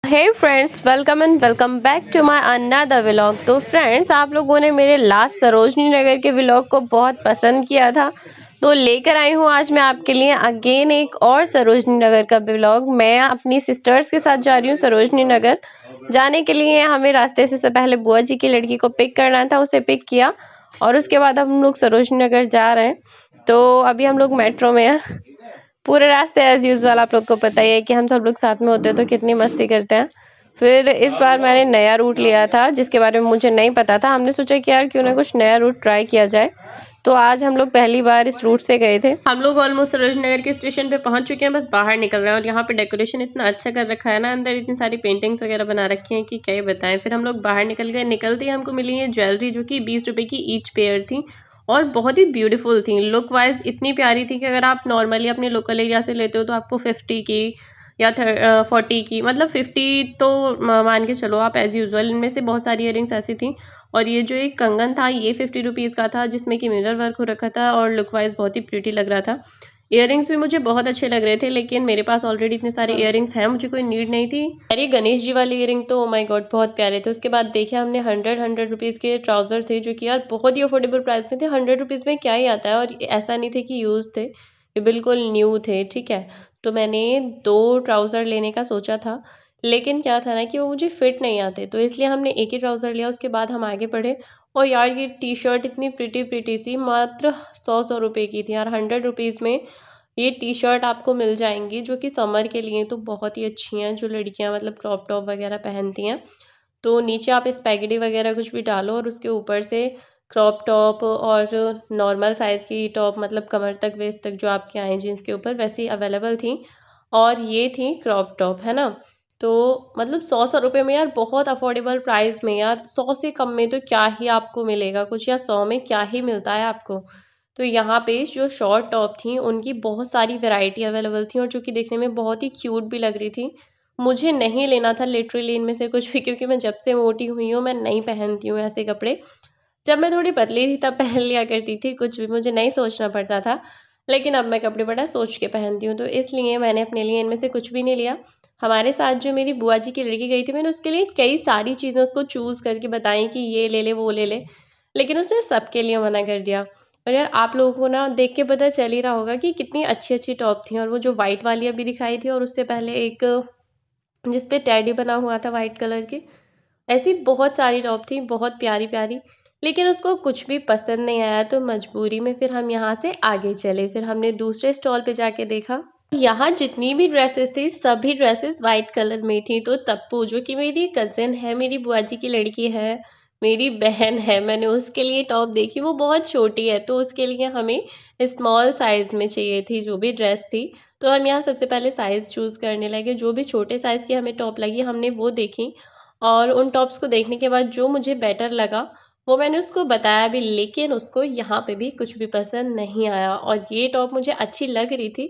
Hey friends, welcome and welcome back to my another vlog. तो friends, आप लोगों ने मेरे लास्ट सरोजनी नगर के व्लॉग को बहुत पसंद किया था, तो लेकर आई हूँ आज मैं आपके लिए अगेन एक और सरोजनी नगर का व्लॉग। मैं अपनी सिस्टर्स के साथ जा रही हूँ सरोजनी नगर। जाने के लिए हमें रास्ते से पहले बुआ जी की लड़की को पिक करना था, उसे पिक किया और उसके बाद हम लोग सरोजनी नगर जा रहे हैं। तो अभी हम लोग मेट्रो में हैं। पूरे रास्ते एज यूजुअल आप लोग को पता ही है कि हम सब लोग साथ में होते हैं तो कितनी मस्ती करते हैं। फिर इस बार मैंने नया रूट लिया था जिसके बारे में मुझे नहीं पता था। हमने सोचा कि यार क्यों ना कुछ नया रूट ट्राई किया जाए, तो आज हम लोग पहली बार इस रूट से गए थे। हम लोग ऑलमोस्ट सरोजनी नगर के स्टेशन पे पहुंच चुके हैं, बस बाहर निकल रहे हैं। और यहाँ पे डेकोरेशन इतना अच्छा कर रखा है ना, अंदर इतनी सारी पेंटिंग्स वगैरह बना रखी हैं कि क्या ही बताएं। फिर हम लोग बाहर निकल गए। निकलते ही हमको मिली है ज्वेलरी, जो कि 20 रुपए की ईच पेयर थी और बहुत ही ब्यूटीफुल थी। लुक वाइज इतनी प्यारी थी कि अगर आप नॉर्मली अपने लोकल एरिया से लेते हो तो आपको 50 की या 40 की, मतलब 50 तो मान के चलो आप एज यूजुअल। इनमें से बहुत सारी इयरिंग्स ऐसी थी। और ये जो एक कंगन था ये 50 रुपीज़ का था, जिसमें कि मिरर वर्क हो रखा था और लुक वाइज बहुत ही प्रिटी लग रहा था। इयररिंग्स भी मुझे बहुत अच्छे लग रहे थे, लेकिन मेरे पास ऑलरेडी इतने सारे इयररिंग्स हैं, मुझे कोई नीड नहीं थी। अरे गणेश जी वाली इयररिंग तो माय गॉड बहुत प्यारे थे। उसके बाद देखे हमने 100 रुपीज़ के ट्राउजर थे, जो कि यार बहुत ही अफोर्डेबल प्राइस में थे। 100 रुपीज़ में क्या ही आता है, और ऐसा नहीं थे कि यूज थे, ये बिल्कुल न्यू थे। ठीक है, तो मैंने 2 ट्राउज़र लेने का सोचा था, लेकिन क्या था ना कि वो मुझे फिट नहीं आते, तो इसलिए हमने एक ही ट्राउज़र लिया। उसके बाद हम आगे बढ़े और यार ये टी शर्ट इतनी प्रिटी सी, मात्र 100 रुपए की थी यार। 100 रुपीज़ में ये टी शर्ट आपको मिल जाएंगी, जो कि समर के लिए तो बहुत ही अच्छी हैं, जो लड़कियां मतलब क्रॉप टॉप वगैरह पहनती हैं। तो नीचे आप स्पैगेटी वगैरह कुछ भी डालो और उसके ऊपर से क्रॉप टॉप और नॉर्मल साइज़ की टॉप, मतलब कमर तक वेस्ट तक जो आपके आए जीन्स के ऊपर, वैसी अवेलेबल थी। और ये थी क्रॉप टॉप, है ना। तो मतलब 100 रुपये में यार, बहुत अफोर्डेबल प्राइस में यार। 100 से कम में तो क्या ही आपको मिलेगा कुछ, या 100 में क्या ही मिलता है आपको। तो यहाँ पे जो शॉर्ट टॉप थी उनकी बहुत सारी वैरायटी अवेलेबल थी, और जो कि देखने में बहुत ही क्यूट भी लग रही थी। मुझे नहीं लेना था लिटरली इनमें से कुछ भी, क्योंकि मैं जब से मोटी हुई हूँ मैं नहीं पहनती हूँ ऐसे कपड़े। जब मैं थोड़ी पतली थी तब पहन लिया करती थी, कुछ भी मुझे नहीं सोचना पड़ता था। लेकिन अब मैं कपड़े बड़ा सोच के पहनती हूँ, तो इसलिए मैंने अपने लिए इनमें से कुछ भी नहीं लिया। हमारे साथ जो मेरी बुआ जी की लड़की गई थी, मैंने उसके लिए कई सारी चीज़ें उसको चूज़ करके बताई कि ये ले ले वो ले ले, लेकिन उसने सबके लिए मना कर दिया। और यार आप लोगों को ना देख के पता चल ही रहा होगा कि कितनी अच्छी अच्छी टॉप थी। और वो जो वाइट वाली अभी दिखाई थी, और उससे पहले एक जिस पे टेडी बना हुआ था वाइट कलर की, ऐसी बहुत सारी टॉप थी, बहुत प्यारी प्यारी। लेकिन उसको कुछ भी पसंद नहीं आया, तो मजबूरी में फिर हम यहाँ से आगे चले। फिर हमने दूसरे स्टॉल पे जाके देखा, यहाँ जितनी भी ड्रेसेस थी सभी ड्रेसेस वाइट कलर में थी। तो तप्पू, जो कि मेरी कज़न है, मेरी बुआ जी की लड़की है, मेरी बहन है, मैंने उसके लिए टॉप देखी। वो बहुत छोटी है, तो उसके लिए हमें स्मॉल साइज़ में चाहिए थी जो भी ड्रेस थी। तो हम यहाँ सबसे पहले साइज़ चूज़ करने लगे। जो भी छोटे साइज़ की हमें टॉप लगी हमने वो देखी, और उन टॉप्स को देखने के बाद जो मुझे बेटर लगा वो मैंने उसको बताया भी, लेकिन उसको यहाँ पे भी कुछ भी पसंद नहीं आया। और ये टॉप मुझे अच्छी लग रही थी,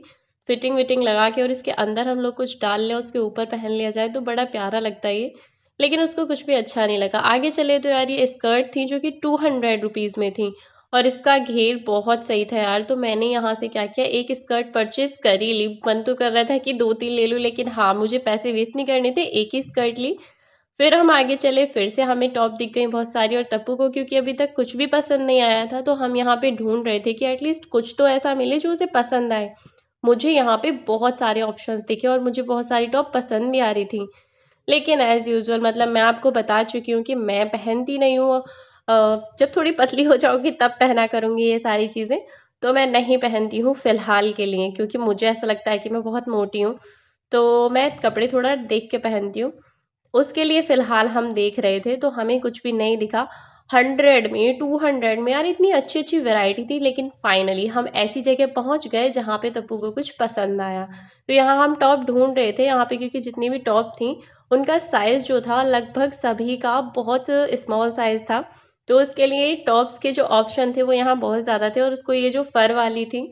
फिटिंग विटिंग लगा के, और इसके अंदर हम लोग कुछ डाल लें, उसके ऊपर पहन लिया जाए तो बड़ा प्यारा लगता है ये। लेकिन उसको कुछ भी अच्छा नहीं लगा। आगे चले तो यार ये स्कर्ट थी, जो कि 200 रुपीज़ में थी, और इसका घेर बहुत सही था यार। तो मैंने यहाँ से क्या किया, एक स्कर्ट परचेज कर ही ली। मन तो कर रहा था कि 2-3 ले लूँ, लेकिन हाँ, मुझे पैसे वेस्ट नहीं करने थे, एक ही स्कर्ट ली। फिर हम आगे चले, फिर से हमें टॉप दिख गई बहुत सारी। और तप्पू को क्योंकि अभी तक कुछ भी पसंद नहीं आया था, तो हम यहाँ पे ढूंढ रहे थे कि एटलीस्ट कुछ तो ऐसा मिले जो उसे पसंद आए। मुझे यहाँ पे बहुत सारे ऑप्शंस दिखे और मुझे बहुत सारी टॉप पसंद भी आ रही थी, लेकिन एज़ यूजुअल, मतलब मैं आपको बता चुकी हूँ कि मैं पहनती नहीं हूँ। जब थोड़ी पतली हो जाऊँगी तब पहना करूँगी ये सारी चीज़ें। तो मैं नहीं पहनती हूँ फ़िलहाल के लिए, क्योंकि मुझे ऐसा लगता है कि मैं बहुत मोटी हूँ, तो मैं कपड़े थोड़ा देख के पहनती हूँ। उसके लिए फ़िलहाल हम देख रहे थे, तो हमें कुछ भी नहीं दिखा। 100 में, 200 में यार इतनी अच्छी-अच्छी वैरायटी थी, लेकिन फाइनली हम ऐसी जगह पहुँच गए जहाँ पे तप्पू को कुछ पसंद आया। तो यहाँ हम टॉप ढूँढ रहे थे, यहाँ पे क्योंकि जितनी भी टॉप थी, उनका साइज़ जो था लगभग सभी का बहुत स्मॉल साइज़ था। तो उसके लिए टॉप्स के जो ऑप्शन थे वो यहाँ बहुत ज़्यादा थे, और उसको ये जो फर वाली थी,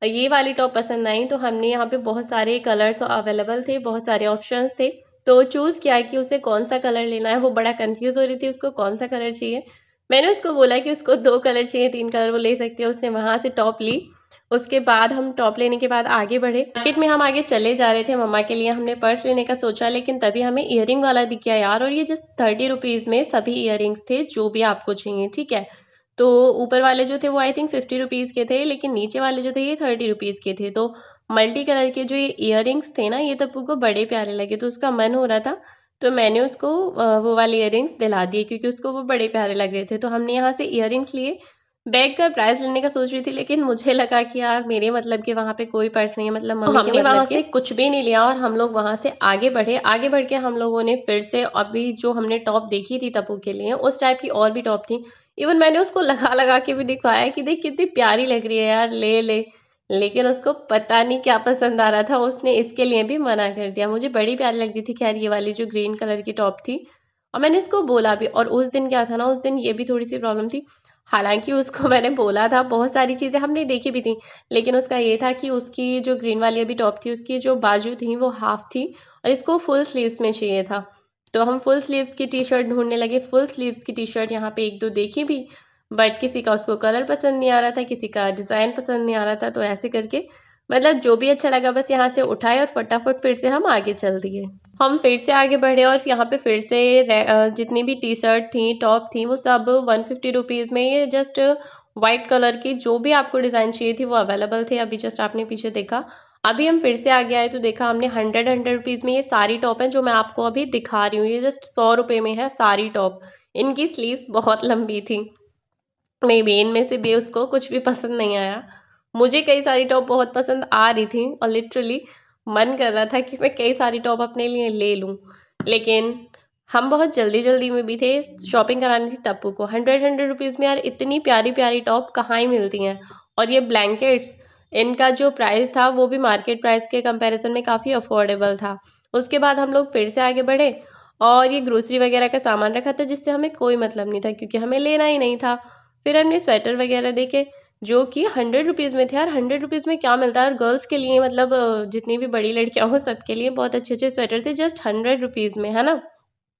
ये वाली टॉप पसंद आई। तो हमने यहाँ पे बहुत सारे कलर्स अवेलेबल थे, बहुत सारे ऑप्शंस थे, तो चूज़ किया कि उसे कौन-सा कलर लेना है। वो बड़ा कन्फ्यूज़ हो रही थी, उसको कौन-सा कलर चाहिए। मैंने उसको बोला कि उसको 2 कलर चाहिए, 3 कलर वो ले सकती है। उसने वहाँ से टॉप ली, उसके बाद हम टॉप लेने के बाद आगे बढ़े। मार्केट में हम आगे चले जा रहे थे, मम्मा के लिए हमने पर्स लेने का सोचा, लेकिन तभी हमें इयरिंग वाला दिख गया यार। और ये जस्ट 30 रुपीज़ में सभी इयरिंग्स थे जो भी आपको चाहिए, ठीक है। तो ऊपर वाले जो थे वो आई थिंक 50 रुपीज़ के थे, लेकिन नीचे वाले जो थे ये 30 रुपीज़ के थे। तो मल्टी कलर के जो ये इयरिंग्स थे ना, ये तब्बू को बड़े प्यारे लगे, तो उसका मन हो रहा था, तो मैंने उसको वो वाले इयरिंग्स दिला दिए क्योंकि उसको वो बड़े प्यारे लग रहे थे। तो हमने यहाँ से इयरिंग्स लिए। बैग का प्राइस लेने का सोच रही थी, लेकिन मुझे लगा कि यार मेरे मतलब के वहाँ पे कोई पर्स नहीं है, मतलब मम्मी के मतलब वहाँ से कुछ भी नहीं लिया और हम लोग वहाँ से आगे बढ़े। आगे बढ़ के हम लोगों ने फिर से अभी जो हमने टॉप देखी थी तब्बू के लिए, उस टाइप की और भी टॉप थी। इवन मैंने उसको लगा लगा के भी दिखवाया कि देख कितनी प्यारी लग रही है यार, ले ले। लेकिन उसको पता नहीं क्या पसंद आ रहा था, उसने इसके लिए भी मना कर दिया। मुझे बड़ी प्यारी लग रही थी खैर ये वाली जो ग्रीन कलर की टॉप थी, और मैंने इसको बोला भी। और उस दिन क्या था ना, उस दिन ये भी थोड़ी सी प्रॉब्लम थी। हालाँकि उसको मैंने बोला था, बहुत सारी चीज़ें हमने देखी भी थी, लेकिन उसका ये था कि उसकी जो ग्रीन वाली अभी टॉप थी, उसकी जो बाजू थी वो हाफ़ थी और इसको फुल स्लीव्स में चाहिए था। तो हम फुल स्लीव्स की टी-शर्ट ढूँढने लगे। फुल स्लीव्स की टी-शर्ट यहाँ पे 1-2 देखी भी, बट किसी का उसको कलर पसंद नहीं आ रहा था, किसी का डिज़ाइन पसंद नहीं आ रहा था। तो ऐसे करके मतलब जो भी अच्छा लगा बस यहाँ से उठाए और फटाफट फिर से हम आगे चल दिए। हम फिर से आगे बढ़े और यहाँ पे फिर से जितनी भी टी-शर्ट थी, टॉप थी, वो सब 150 रुपीज़ में, ये जस्ट वाइट कलर की जो भी आपको डिज़ाइन चाहिए थी वो अवेलेबल थे। अभी जस्ट आपने पीछे देखा। अभी हम फिर से आगे आए तो देखा हमने 100 रुपीज़ में ये सारी टॉप हैं जो मैं आपको अभी दिखा रही हूँ। ये जस्ट 100 रुपए में है सारी टॉप। इनकी स्लीव्स बहुत लंबी थी। मेबी इनमें से भी उसको कुछ भी पसंद नहीं आया। मुझे कई सारी टॉप बहुत पसंद आ रही थी और लिटरली मन कर रहा था कि मैं कई सारी टॉप अपने लिए ले लूँ। लेकिन हम बहुत जल्दी-जल्दी में भी थे, शॉपिंग करानी थी तप्पू को। 100 रुपीज़ में यार इतनी प्यारी-प्यारी टॉप कहाँ ही मिलती हैं। और ये ब्लैंकेट्स, इनका जो प्राइस था वो भी मार्केट प्राइस के कंपैरिज़न में काफ़ी अफोर्डेबल था। उसके बाद हम लोग फिर से आगे बढ़े और ये ग्रोसरी वगैरह का सामान रखा था जिससे हमें कोई मतलब नहीं था क्योंकि हमें लेना ही नहीं था। फिर हमने स्वेटर वगैरह देखे जो कि 100 रुपीज़ में थे यार। 100 रुपीज़ में क्या मिलता है, और गर्ल्स के लिए मतलब जितनी भी बड़ी लड़कियां हो सबके लिए बहुत अच्छे-अच्छे स्वेटर थे जस्ट 100 रुपीज़ में, है ना।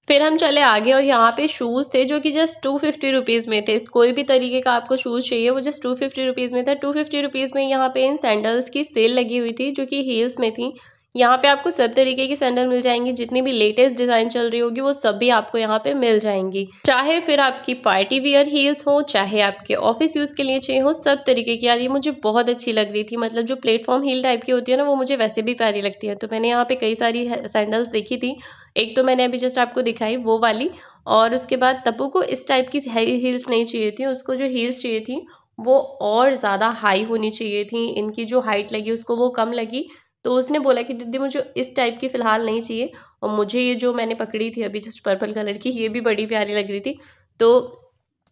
फिर हम चले आगे और यहाँ पे शूज़ थे जो कि जस्ट 250 रुपीज़ में थे। कोई भी तरीके का आपको शूज़ चाहिए वो जस्ट 250 रुपीज़ में था। 250 रुपीज़ में यहाँ पे इन सैंडल्स की सेल लगी हुई थी जो कि हील्स में थी। यहाँ पे आपको सब तरीके की सैंडल मिल जाएँगी, जितनी भी लेटेस्ट डिज़ाइन चल रही होगी वो सभी आपको यहाँ पे मिल जाएँगी। चाहे फिर आपकी पार्टी वियर हील्स हो, चाहे आपके ऑफ़िस यूज़ के लिए चाहिए हो, सब तरीके की। यार ये मुझे बहुत अच्छी लग रही थी, मतलब जो प्लेटफ़ॉर्म हील टाइप की होती है ना वो मुझे वैसे भी प्यारी लगती है। तो मैंने यहाँ पे कई सारी सैंडल्स देखी थी। एक तो मैंने अभी जस्ट आपको दिखाई वो वाली, और उसके बाद तब्बू को इस टाइप की हील्स नहीं चाहिए थी। उसको जो हील्स चाहिए थी वो और ज़्यादा हाई होनी चाहिए थी। इनकी जो हाइट लगी उसको वो कम लगी, तो उसने बोला कि दीदी मुझे इस टाइप की फ़िलहाल नहीं चाहिए। और मुझे ये जो मैंने पकड़ी थी अभी जस्ट पर्पल कलर की, ये भी बड़ी प्यारी लग रही थी। तो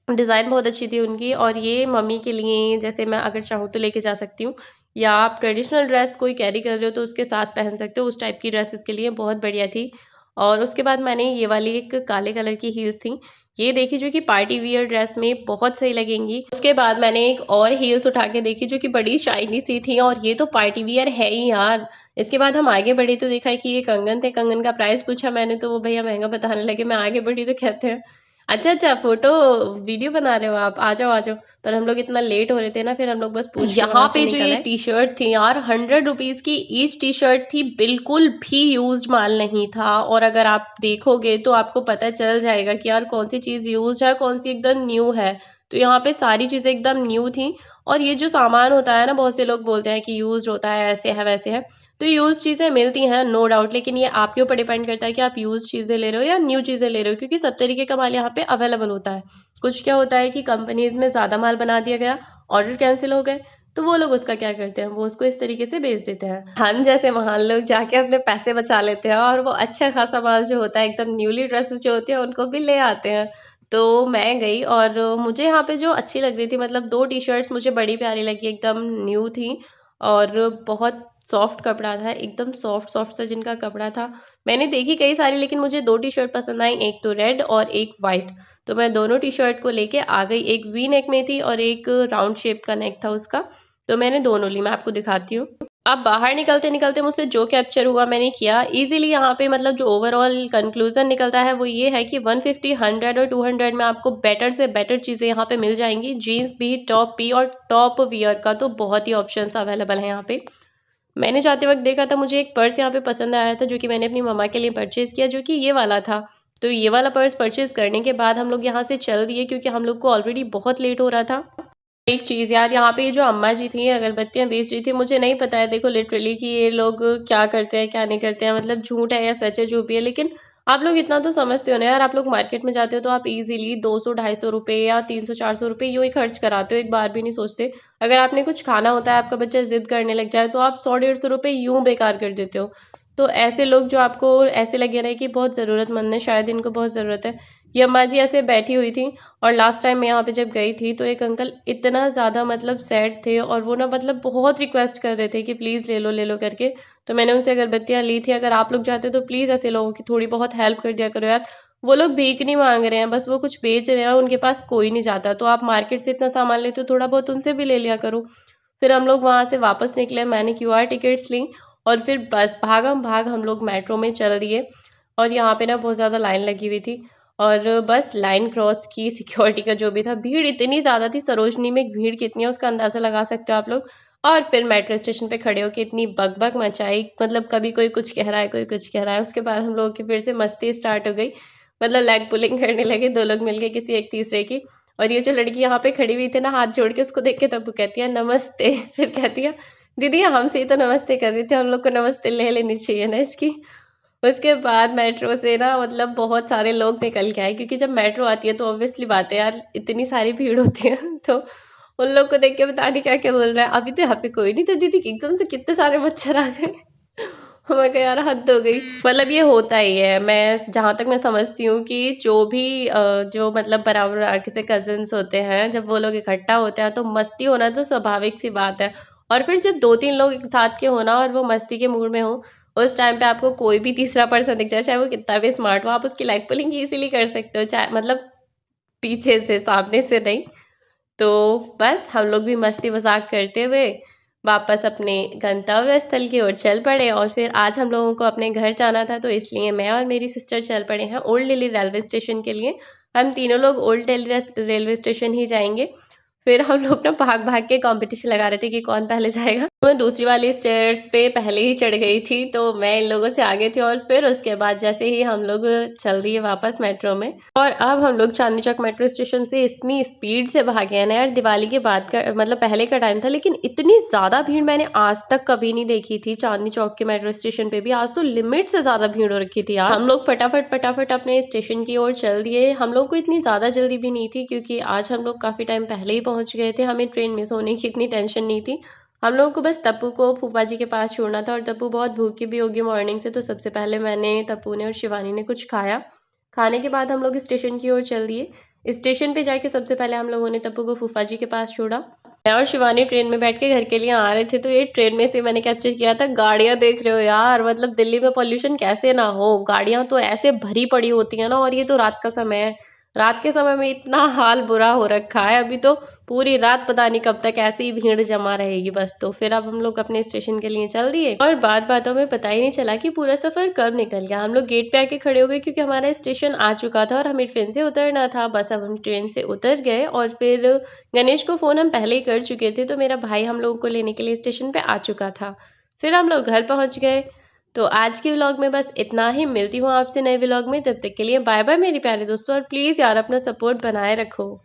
डिज़ाइन बहुत अच्छी थी उनकी, और ये मम्मी के लिए जैसे मैं अगर चाहूँ तो लेके जा सकती हूँ, या आप ट्रेडिशनल ड्रेस कोई कैरी कर रहे हो तो उसके साथ पहन सकते हो, उस टाइप की ड्रेसेस के लिए बहुत बढ़िया थी। और उसके बाद मैंने ये वाली एक काले कलर की हील्स थी, ये देखी जो कि पार्टी वियर ड्रेस में बहुत सही लगेंगी। उसके बाद मैंने एक और हील्स उठा के देखी जो कि बड़ी शाइनी सी थी, और ये तो पार्टी वियर है ही यार। इसके बाद हम आगे बढ़े तो देखा कि ये कंगन थे। कंगन का प्राइस पूछा मैंने तो वो भैया महँगा बताने लगे। मैं आगे बढ़ी तो कहते हैं अच्छा, अच्छा फ़ोटो वीडियो बना रहे हो आप? आ जाओ, आ जाओ। पर हम लोग इतना लेट हो रहे थे ना, फिर हम लोग बस पूछ के वहाँ पे जो ये टी-शर्ट थी यार 100 रुपीज़ की ईच टी-शर्ट थी, बिल्कुल भी यूज़्ड माल नहीं था। और अगर आप देखोगे तो आपको पता चल जाएगा कि यार कौन-सी चीज़ यूज़्ड है, कौन-सी एकदम न्यू है। तो यहाँ पे सारी चीज़ें एकदम न्यू थी। और ये जो सामान होता है ना, बहुत से लोग बोलते हैं कि यूज़्ड होता है, ऐसे है, वैसे है। तो यूज़्ड चीज़ें मिलती हैं नो डाउट, लेकिन ये आपके ऊपर डिपेंड करता है कि आप यूज़्ड चीज़ें ले रहे हो या न्यू चीज़ें ले रहे हो, क्योंकि सब तरीके का माल यहाँ पे अवेलेबल होता है। कुछ क्या होता है कि कंपनीज़ में ज़्यादा माल बना दिया गया, ऑर्डर कैंसल हो गए, तो वो लोग उसका क्या करते हैं, वो उसको इस तरीके से बेच देते हैं। हम जैसे महान लोग जाके अपने पैसे बचा लेते हैं और वो अच्छा खासा माल जो होता है, एकदम न्यूली ड्रेसेस जो होती हैं उनको भी ले आते हैं। तो मैं गई और मुझे यहाँ पे जो अच्छी लग रही थी, मतलब 2 टी-शर्ट्स मुझे बड़ी प्यारी लगी, एकदम न्यू थी और बहुत सॉफ्ट कपड़ा था, एकदम सॉफ्ट-सॉफ्ट सा जिनका कपड़ा था। मैंने देखी कई सारी, लेकिन मुझे 2 टी-शर्ट पसंद आई, एक तो रेड और एक व्हाइट। तो मैं दोनों टी-शर्ट को लेके आ गई। एक वी नेक में थी और एक राउंड शेप का नेक था उसका। तो मैंने दोनों ली, मैं आपको दिखाती हूँ। अब बाहर निकलते निकलते मुझसे जो कैप्चर हुआ मैंने किया इजीली। यहाँ पे मतलब जो ओवरऑल कंक्लूजन निकलता है वो ये है कि 150, 100 और 200 में आपको बेटर से बेटर चीज़ें यहाँ पे मिल जाएंगी। जीन्स भी, टॉप भी और टॉप वियर का तो बहुत ही ऑप्शंस अवेलेबल हैं यहाँ पे। मैंने जाते वक्त देखा था, मुझे एक पर्स यहाँ पे पसंद आया था जो कि मैंने अपनी मम्मा के लिए परचेज़ किया, जो कि ये वाला था। तो ये वाला पर्स परचेज़ करने के बाद हम लोग यहाँ से चल दिए क्योंकि हम लोग को ऑलरेडी बहुत लेट हो रहा था। एक चीज़ यार, यहाँ पे ये जो अम्मा जी थी अगरबत्तियाँ बेच रही थी, मुझे नहीं पता है देखो लिटरली कि ये लोग क्या करते हैं क्या नहीं करते हैं, मतलब झूठ है या सच है जो भी है, लेकिन आप लोग इतना तो समझते हो ना यार। आप लोग मार्केट में जाते हो तो आप इजीली 200-250 रुपये या 300-400 रुपये यूँ ही खर्च कराते हो, एक बार भी नहीं सोचते। अगर आपने कुछ खाना होता है, आपका बच्चा जिद करने लग जाए तो आप 100-150 रुपये यूँ बेकार कर देते हो। तो ऐसे लोग जो आपको ऐसे लगे रहे कि बहुत ज़रूरतमंद है, शायद इनको बहुत ज़रूरत है। ये अम्मा जी ऐसे बैठी हुई थी और लास्ट टाइम मैं यहाँ पे जब गई थी तो एक अंकल इतना ज़्यादा मतलब सैड थे और वो ना मतलब बहुत रिक्वेस्ट कर रहे थे कि प्लीज़ ले लो करके। तो मैंने उनसे अगरबत्तियाँ ली थी। अगर आप लोग चाहते हो तो प्लीज़ ऐसे लोगों की थोड़ी बहुत हेल्प कर दिया करो यार। वो लोग भीख नहीं मांग रहे हैं, बस वो कुछ बेच रहे हैं, उनके पास कोई नहीं जाता। तो आप मार्केट से इतना सामान लेते हो, थोड़ा बहुत उनसे भी ले लिया करो। फिर हम लोग वहाँ से वापस निकले, मैंने क्यूआर टिकट्स ली और फिर बस भागम भाग हम लोग मेट्रो में चल दिए। और यहाँ पे ना बहुत ज़्यादा लाइन लगी हुई थी और बस लाइन क्रॉस की, सिक्योरिटी का जो भी था, भीड़ इतनी ज़्यादा थी। सरोजनी में भीड़ कितनी है उसका अंदाज़ा लगा सकते हो आप लोग। और फिर मेट्रो स्टेशन पे खड़े होके इतनी बक-बक मचाई, मतलब कभी कोई कुछ कह रहा है, कोई कुछ कह रहा है। उसके बाद हम लोगों की फिर से मस्ती स्टार्ट हो गई, मतलब लेग पुलिंग करने लगे 2 लोग मिलके किसी एक तीसरे की। और ये जो लड़की यहाँ पे खड़ी हुई थी ना हाथ जोड़ के, उसको देख के तब्बू कहती है नमस्ते। फिर कहती है दीदी हमसे ही तो नमस्ते कर रही थी, हम लोग को नमस्ते ले लेनी चाहिए ना इसकी। उसके बाद मेट्रो से ना मतलब बहुत सारे लोग निकल के आए क्योंकि जब मेट्रो आती है तो ऑब्वियसली बात है यार, इतनी सारी भीड़ होती है। तो उन लोग को देख के पता नहीं क्या-क्या बोल रहा है, अभी तो यहाँ पे कोई नहीं था दीदी, एकदम से कितने सारे मच्छर आ गए। मैं कहा यार हद हो गई। मतलब ये होता ही है, मैं जहाँ तक मैं समझती हूँ कि जो भी जो मतलब बराबर के से कज़िन्स होते हैं, जब वो लोग इकट्ठा होते हैं तो मस्ती होना तो स्वाभाविक सी बात है। और फिर जब 2-3 लोग एक साथ के हो ना और वो मस्ती के मूड में हो, उस टाइम पे आपको कोई भी तीसरा पर्सन दिख जाए, चाहे वो कितना भी स्मार्ट हो, आप उसकी लेग पुलिंग ईज़िली कर सकते हो, चाहे मतलब पीछे से, सामने से नहीं। तो बस हम लोग भी मस्ती मज़ाक करते हुए वापस अपने गंतव्य स्थल की ओर चल पड़े। और फिर आज हम लोगों को अपने घर जाना था तो इसलिए मैं और मेरी सिस्टर चल पड़े हैं ओल्ड दिल्ली रेलवे स्टेशन के लिए। हम तीनों लोग ओल्ड दिल्ली रेलवे स्टेशन ही जाएँगे। फिर हम लोग ना भाग-भाग के कॉम्पिटिशन लगा रहे थे कि कौन पहले जाएगा। मैं दूसरी वाली स्टेयर्स पे पहले ही चढ़ गई थी, तो मैं इन लोगों से आगे थी और फिर उसके बाद जैसे ही हम लोग चल दिए वापस मेट्रो में। और अब हम लोग चांदनी चौक मेट्रो स्टेशन से इतनी स्पीड से भागे हैं ना यार, दिवाली के बाद का मतलब पहले का टाइम था, लेकिन इतनी ज़्यादा भीड़ मैंने आज तक कभी नहीं देखी थी चांदनी चौक के मेट्रो स्टेशन पे भी। आज तो लिमिट से ज़्यादा भीड़ हो रखी थी यार। हम लोग फटाफट अपने स्टेशन की ओर चल दिए। हम लोग को इतनी ज़्यादा जल्दी भी नहीं थी क्योंकि आज हम लोग काफ़ी टाइम पहले ही पहुँच गए थे, हमें ट्रेन मिस होने की इतनी टेंशन नहीं थी। हम लोगों को बस तप्पू को फूफा जी के पास छोड़ना था और तप्पू बहुत भूखी भी होगी मॉर्निंग से, तो सबसे पहले मैंने, तप्पू ने और शिवानी ने कुछ खाया। खाने के बाद हम लोग स्टेशन की ओर चल दिए। स्टेशन पे जाके सबसे पहले हम लोगों ने तप्पू को फूफा जी के पास छोड़ा। मैं और शिवानी ट्रेन में बैठ के घर के लिए आ रहे थे, तो ये ट्रेन में से मैंने कैप्चर किया था, गाड़ियाँ देख रहे हो यार, मतलब दिल्ली में पॉल्यूशन कैसे ना हो, गाड़ियाँ तो ऐसे भरी पड़ी होती हैं ना। और ये तो रात का समय है, रात के समय में इतना हाल बुरा हो रखा है। अभी तो पूरी रात पता नहीं कब तक ऐसे ही भीड़ जमा रहेगी बस। तो फिर अब हम लोग अपने स्टेशन के लिए चल दिए और बातों में पता ही नहीं चला कि पूरा सफर कब निकल गया। हम लोग गेट पे आके खड़े हो गए क्योंकि हमारा स्टेशन आ चुका था और हमें ट्रेन से उतरना था। बस अब हम ट्रेन से उतर गए और फिर गणेश को फ़ोन हम पहले ही कर चुके थे, तो मेरा भाई हम लोगों को लेने के लिए स्टेशन पे आ चुका था। फिर हम लोग घर पहुँच गए। तो आज के व्लॉग में बस इतना ही। मिलती हूँ आपसे नए व्लॉग में, तब तक के लिए बाय बाय मेरे प्यारे दोस्तों, और प्लीज़ यार अपना सपोर्ट बनाए रखो।